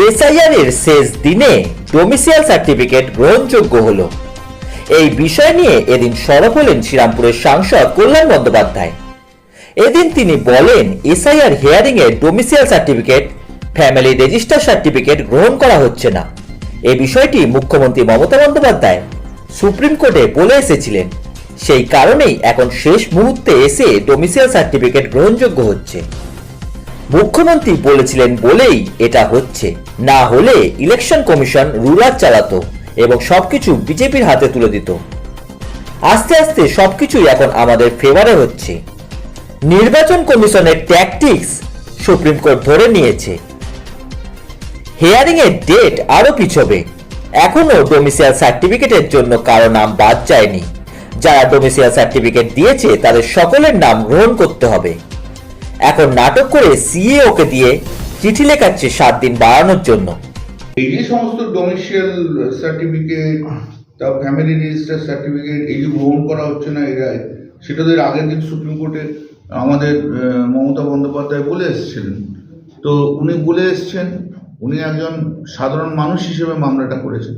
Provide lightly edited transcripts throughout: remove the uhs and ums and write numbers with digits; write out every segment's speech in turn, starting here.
SIR এর শেষ দিনে ডোমিসিয়াল সার্টিফিকেট গ্রহণযোগ্য হলো। এই বিষয় নিয়ে এদিন সরব হলেন শ্রীরামপুরের সাংসদ কল্যাণ বন্দ্যোপাধ্যায়। এদিন তিনি বলেন, এসআইআর হিয়ারিং এর domicile certificate, family register certificate গ্রহণ করা হচ্ছে না। এই বিষয়টি মুখ্যমন্ত্রী মমতা বন্দ্যোপাধ্যায় সুপ্রিম কোর্টে বলে এসেছিলেন। সেই কারণেই এখন শেষ মুহূর্তে এসে ডোমিসিয়াল সার্টিফিকেট গ্রহণযোগ্য হচ্ছে। মুখ্যমন্ত্রী বলেছিলেন বলেই এটা হচ্ছে, না হলে ইলেকশন কমিশন রুলার চালাতো এবং সবকিছু বিজেপির হাতে তুলে দিত। আস্তে আস্তে সবকিছুই এখন আমাদের ফেভারে হচ্ছে। নির্বাচন কমিশনের ট্যাকটিক্স সুপ্রিম কোর্ট ধরে নিয়েছে। হিয়ারিং এর ডেট আরো পিছবে। এখনো ডোমিসিয়াল সার্টিফিকেটের জন্য কারো নাম বাদ যায়নি। যারা ডোমিসিয়াল সার্টিফিকেট দিয়েছে তাদের সকলের নাম গ্রহণ করতে হবে। এখন নাটক করে সিএও কে দিয়ে চিঠি লেখাচ্ছে 7 দিন বাড়ানোর জন্য। এই যে সমস্ত ডোমিসিয়াল সার্টিফিকেট, তারপর ফ্যামিলি রেজিস্টার সার্টিফিকেট এই যে গ্রহণ করা হচ্ছে না এরা, সেটা তো আগের দিন সুপ্রিম কোর্টে আমাদের মমতা বন্দ্যোপাধ্যায় বলে এসেছিলেন। তো উনি বলে এসছেন, উনি একজন সাধারণ মানুষ হিসেবে মামলাটা করেছেন।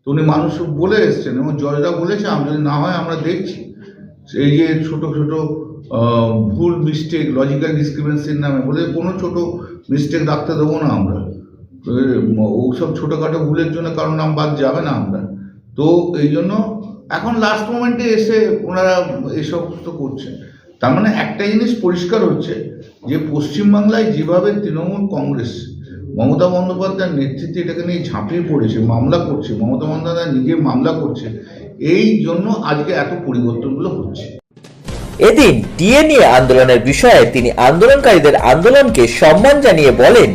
তো উনি মানুষ বলে এসছেন এবং জজরা বলেছে যদি না হয় আমরা দেখছি। এই যে ছোট ছোট ভুল মিস্টেক, লজিক্যাল ডিসক্রিপেন্সির নামে বলে কোনো ছোট মিস্টেক রাখতে দেবো না আমরা। ওসব ছোটোখাটো ভুলের জন্য কারোর নাম বাদ যাবে না আমরা। তো এই জন্য এখন লাস্ট মোমেন্টে এসে ওনারা এসব তো করছেন। তার মানে একটা জিনিস পরিষ্কার হচ্ছে যে পশ্চিমবাংলায় যেভাবে তৃণমূল কংগ্রেস মমতা বন্দ্যোপাধ্যায়ের নেতৃত্বে এটাকে নিয়ে ঝাঁপিয়ে পড়েছে, মামলা করছে, মমতা বন্দ্যোপাধ্যায় নিজে মামলা করছে, এই জন্য আজকে এত পরিবর্তনগুলো হচ্ছে। এদিন ডিএ নিয়ে আন্দোলনের বিষয়ে তিনি আন্দোলনকারীদের আন্দোলনকে সম্মান জানিয়ে বলেন,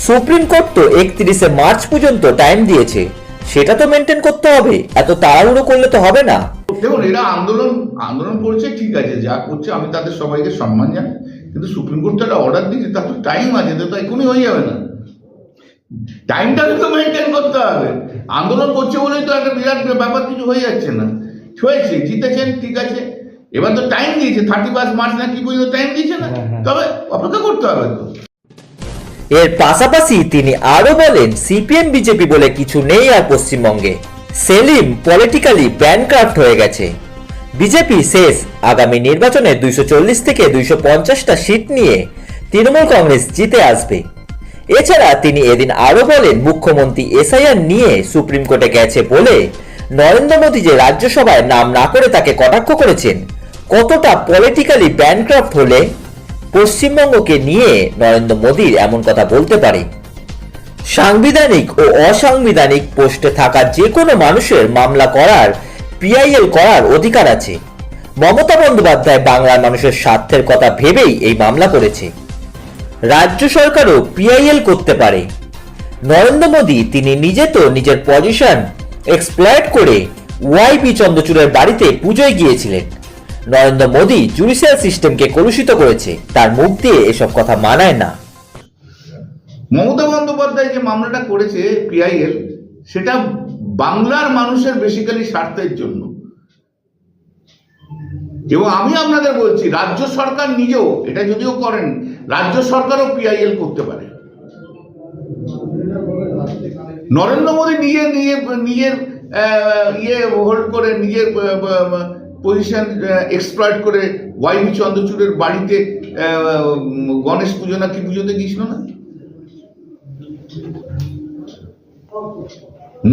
সুপ্রিম কোর্ট তো 31শে মার্চ পর্যন্ত টাইম দিয়েছে, সেটা তো মেনটেন করতে হবে। এত তাড়াহুড়ো করলে তো হবে না। দেখুন, এরা আন্দোলন করছে, ঠিক আছে, যা করছে আমি তাদের সবাইকে সম্মান জানাই, কিন্তু সুপ্রিম কোর্ট তো একটা অর্ডার দিয়েছে, তার তো টাইম আছে, তো এখনই হয়ে যাবে না। টাইমটাকে তো মেনটেন করতে হবে। আন্দোলন করছে বলেই তো একটা বিরাট ব্যাপার কিছু হয়ে যাচ্ছে না। হয়েছে, জিতেছেন, ঠিক আছে, এবার তো টাইম দিয়েছে, 31 মার্চ না কি পর্যন্ত টাইম দিয়েছে না, তবে অপেক্ষা করতে হবে তো। এর পাশাপাশি তিনি আরো বলেন, সিপিএম বিজেপি বলে কিছু নেই আর পশ্চিমবঙ্গে। সেলিম পলিটিক্যালি ব্যানক্রাফট হয়ে গেছে। বিজেপি শেষ। আগামী নির্বাচনে 240 থেকে 250টা সিট নিয়ে তৃণমূল কংগ্রেস জিতে আসবে। এছাড়া তিনি এদিন আরো বলেন, মুখ্যমন্ত্রী এসআইআর নিয়ে সুপ্রিম কোর্টে গেছে বলে নরেন্দ্র মোদী যে রাজ্যসভায় নাম না করে তাকে কটাক্ষ করেছেন, কতটা পলিটিক্যালি ব্যানক্রাফট হলে পশ্চিমবঙ্গকে নিয়ে নরেন্দ্র মোদীর এমন কথা বলতে পারে। সাংবিধানিক ও অসাংবিধানিক পোস্টে থাকা যে কোনো মানুষের মামলা করার, পিআইএল করার অধিকার আছে। মমতা বন্দ্যোপাধ্যায় বাংলার মানুষের স্বার্থের কথা ভেবেই এই মামলা করেছে। রাজ্য সরকারও পিআইএল করতে পারে। নরেন্দ্র মোদী তিনি নিজে তো নিজের পজিশন এক্সপ্লয়েট করে ওয়াইপি চন্দ্রচূড়ের বাড়িতে পুজোয় গিয়েছিলেন। নরেন্দ্র মোদী জুডিশিয়াল সিস্টেমকে কলুষিত করেছে, তার মুখ দিয়ে এসব কথা মানায় না। মমতা বন্দ্যোপাধ্যায় যে মামলাটা করেছে পিআইএল, সেটা বাংলার মানুষের বেসিক্যালি স্বার্থের জন্য। এবং আমি আপনাদের বলছি, রাজ্য সরকার নিজেও এটা যদিও করেন, রাজ্য সরকারও পিআইএল করতে পারে। নরেন্দ্র মোদী নিজের হোল্ড করে, নিজের পজিশন এক্সপ্লয়েট করে ওয়াইবি চন্দ্রচূড়ের বাড়িতে গণেশ পুজো না কি পুজোতে গিয়েছিল না।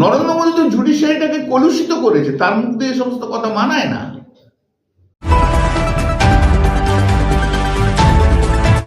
নরেন্দ্র মোদী তো জুডিশিয়ারিটাকে কলুষিত করেছে, তার মুখ দিয়ে সমস্ত কথা মানায় না।